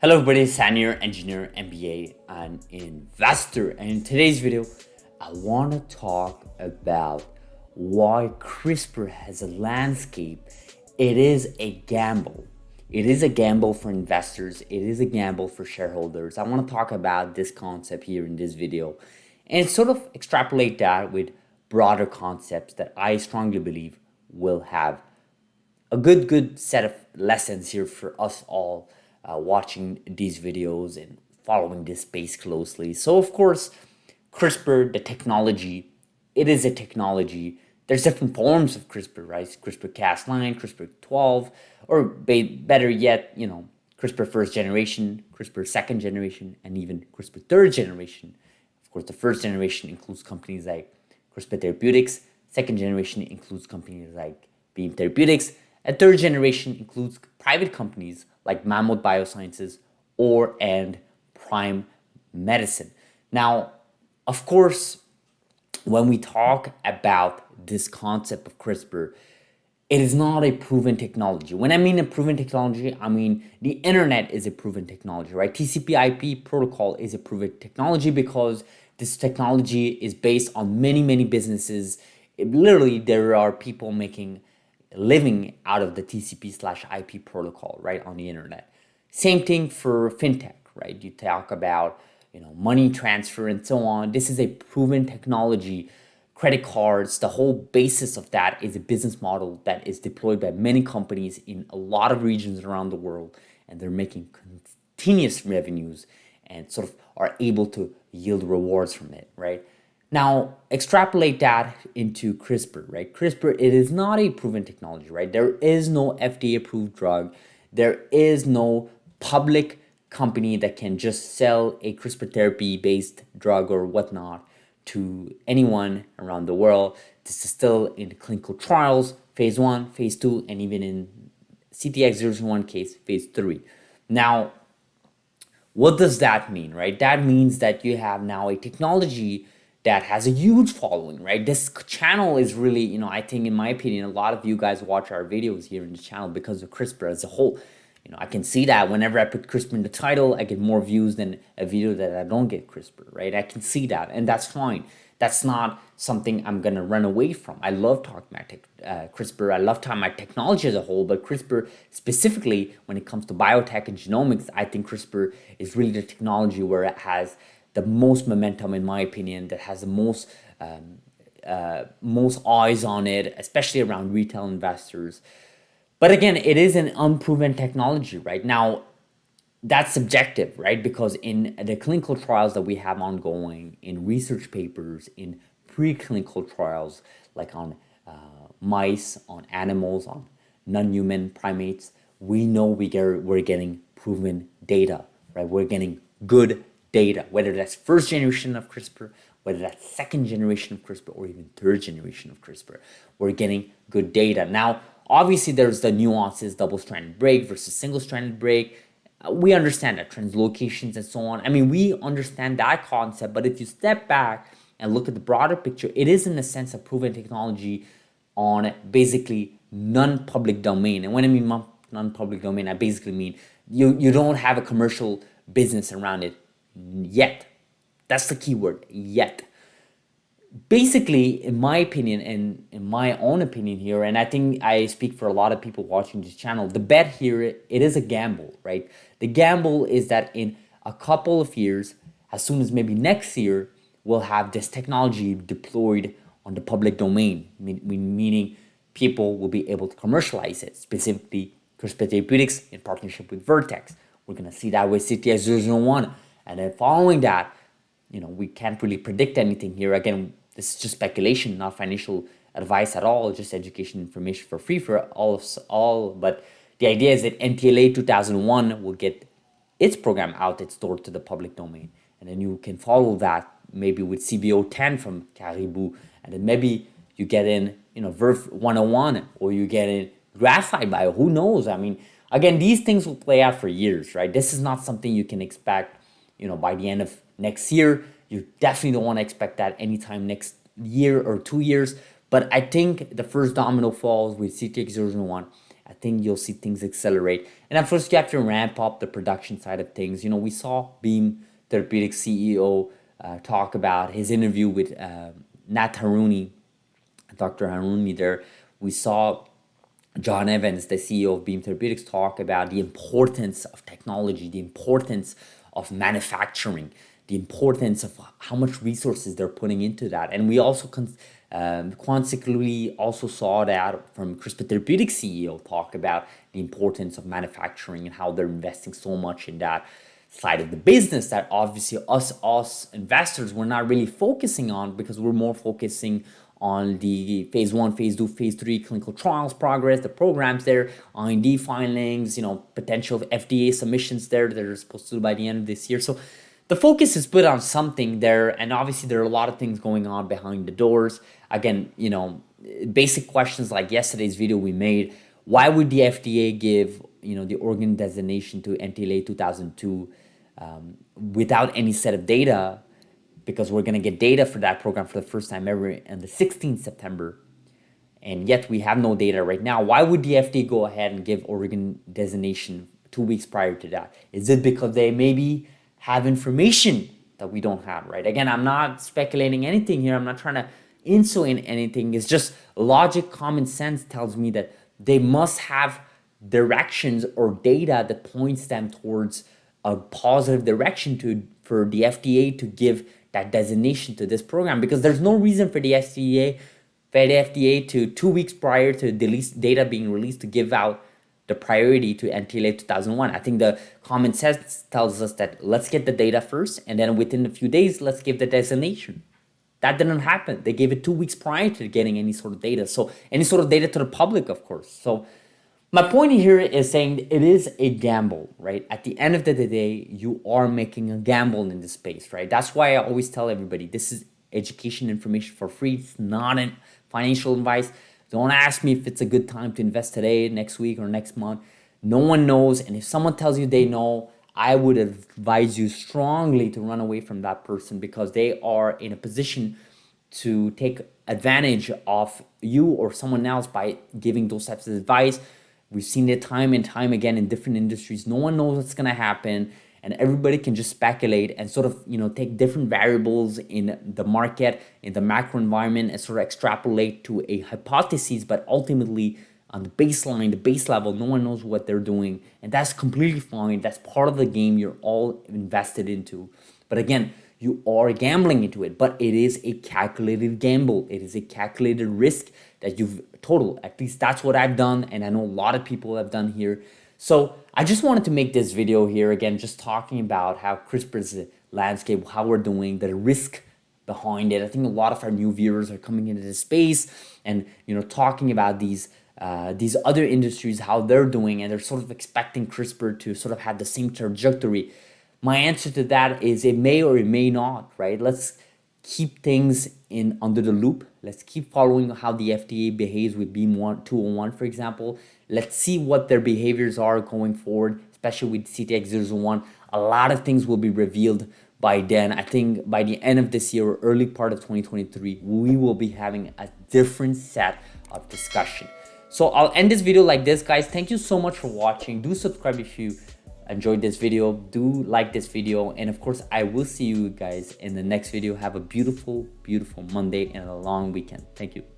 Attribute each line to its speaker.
Speaker 1: Hello everybody, Senior Engineer, MBA, and investor. And in today's video, I want to talk about why CRISPR has a landscape. It is a gamble. It is a gamble for investors. It is a gamble for shareholders. I want to talk about this concept here in this video and sort of extrapolate that with broader concepts that I strongly believe will have a good set of lessons here for us all watching these videos and following this space closely. So of course, CRISPR, the technology, it is a technology. There's different forms of CRISPR, right? CRISPR-Cas9, CRISPR-12, or better yet, CRISPR first generation, CRISPR second generation, and even CRISPR third generation. Of course, the first generation includes companies like CRISPR Therapeutics. Second generation includes companies like Beam Therapeutics. And third generation includes private companies like Mammoth Biosciences and Prime Medicine. Now, of course, when we talk about this concept of CRISPR, it is not a proven technology. When I mean a proven technology, I mean the internet is a proven technology, right? TCP/IP protocol is a proven technology because this technology is based on many businesses. Literally, there are people making living out of the TCP/IP protocol, right, on the internet. Same thing for fintech, right? You talk about, money transfer and so on. This is a proven technology. Credit cards, the whole basis of that is a business model that is deployed by many companies in a lot of regions around the world, and they're making continuous revenues and sort of are able to yield rewards from it, right? Now, extrapolate that into CRISPR, right? CRISPR, it is not a proven technology, right? There is no FDA-approved drug. There is no public company that can just sell a CRISPR therapy-based drug or whatnot to anyone around the world. This is still in clinical trials, phase 1, phase 2, and even in CTX001 case, phase 3. Now, what does that mean, right? That means that you have now a technology that has a huge following, right? This channel is really, I think in my opinion, a lot of you guys watch our videos here in the channel because of CRISPR as a whole. I can see that whenever I put CRISPR in the title, I get more views than a video that I don't get CRISPR, right? I can see that, and that's fine. That's not something I'm gonna run away from. I love talking about CRISPR. I love talking about technology as a whole, but CRISPR specifically, when it comes to biotech and genomics, I think CRISPR is really the technology where it has the most momentum, in my opinion, that has the most eyes on it, especially around retail investors. But again, it is an unproven technology right now. That's subjective, right? Because in the clinical trials that we have ongoing, in research papers, in preclinical trials, like on mice, on animals, on non-human primates, we know we're getting proven data, right? We're getting good data, whether that's first generation of CRISPR, whether that's second generation of CRISPR, or even third generation of CRISPR. We're getting good data. Now, obviously, there's the nuances, double-stranded break versus single-stranded break. We understand that, translocations and so on. I mean, we understand that concept, but if you step back and look at the broader picture, it is in a sense a proven technology on basically non-public domain. And when I mean non-public domain, I basically mean you don't have a commercial business around it yet. That's the key word, yet. Basically, in my opinion, and in my own opinion here, and I think I speak for a lot of people watching this channel, the bet here, it is a gamble, right? The gamble is that in a couple of years, as soon as maybe next year, we'll have this technology deployed on the public domain, meaning people will be able to commercialize it, specifically CRISPR Therapeutics in partnership with Vertex. We're going to see that with CTX001. And then following that, we can't really predict anything here. Again, this is just speculation, not financial advice at all, just education information for free for all. But the idea is that NTLA 2001 will get its program out its door to the public domain. And then you can follow that maybe with CBO 10 from Caribou. And then maybe you get in, Verve 101, or you get in Graphite Bio. Who knows? I mean, again, these things will play out for years, right? This is not something you can expect by the end of next year. You definitely don't want to expect that anytime next year or 2 years. But I think the first domino falls with CTX001. I think you'll see things accelerate. And at first, you have to ramp up the production side of things. We saw Beam Therapeutics CEO talk about his interview with Nat Haruni, Dr. Haruni there. We saw John Evans, the CEO of Beam Therapeutics, talk about the importance of technology, the importance of manufacturing, the importance of how much resources they're putting into that. And we also consequently also saw that from CRISPR Therapeutics CEO talk about the importance of manufacturing and how they're investing so much in that side of the business that obviously us investors we're not really focusing on, because we're more focusing on the phase 1, phase 2, phase 3 clinical trials progress, the programs there, IND filings, potential FDA submissions there that are supposed to do by the end of this year. So the focus is put on something there, and obviously there are a lot of things going on behind the doors. Again, basic questions like yesterday's video we made. Why would the FDA give the organ designation to NTLA 2002 without any set of data? Because we're going to get data for that program for the first time ever on the 16th September. And yet we have no data right now. Why would the FDA go ahead and give organ designation 2 weeks prior to that? Is it because they maybe have information that we don't have, right? Again, I'm not speculating anything here. I'm not trying to insulate anything. It's just logic, common sense tells me that they must have directions or data that points them towards a positive direction for the FDA to give that designation to this program, because there's no reason for the FDA to 2 weeks prior to the data being released to give out the priority to NTLA 2001. I think the common sense tells us that let's get the data first, and then within a few days, let's give the designation. That didn't happen. They gave it 2 weeks prior to getting any sort of data. So any sort of data to the public, of course. So my point here is saying it is a gamble, right? At the end of the day, you are making a gamble in this space, right? That's why I always tell everybody, this is education information for free. It's not financial advice. Don't ask me if it's a good time to invest today, next week, or next month. No one knows. And if someone tells you they know, I would advise you strongly to run away from that person, because they are in a position to take advantage of you or someone else by giving those types of advice. We've seen it time and time again in different industries. No one knows what's going to happen, and everybody can just speculate and sort of, take different variables in the market, in the macro environment, and sort of extrapolate to a hypothesis. But ultimately, on the baseline, the base level, no one knows what they're doing, and that's completely fine. That's part of the game you're all invested into. But again, you are gambling into it, but it is a calculated gamble. It is a calculated risk that you've total. At least that's what I've done, and I know a lot of people have done here. So I just wanted to make this video here again, just talking about how CRISPR's landscape, how we're doing, the risk behind it. I think a lot of our new viewers are coming into this space and talking about these other industries, how they're doing, and they're sort of expecting CRISPR to sort of have the same trajectory. My answer to that is it may or it may not, right? Let's keep things under the loop. Let's keep following how the FDA behaves with Beam 201, for example. Let's see what their behaviors are going forward, especially with CTX001. A lot of things will be revealed by then. I think by the end of this year or early part of 2023, we will be having a different set of discussion. So I'll end this video like this, guys. Thank you so much for watching. Do subscribe if you enjoyed this video. Do like this video, and of course I will see you guys in the next video. Have a beautiful Monday and a long weekend. Thank you.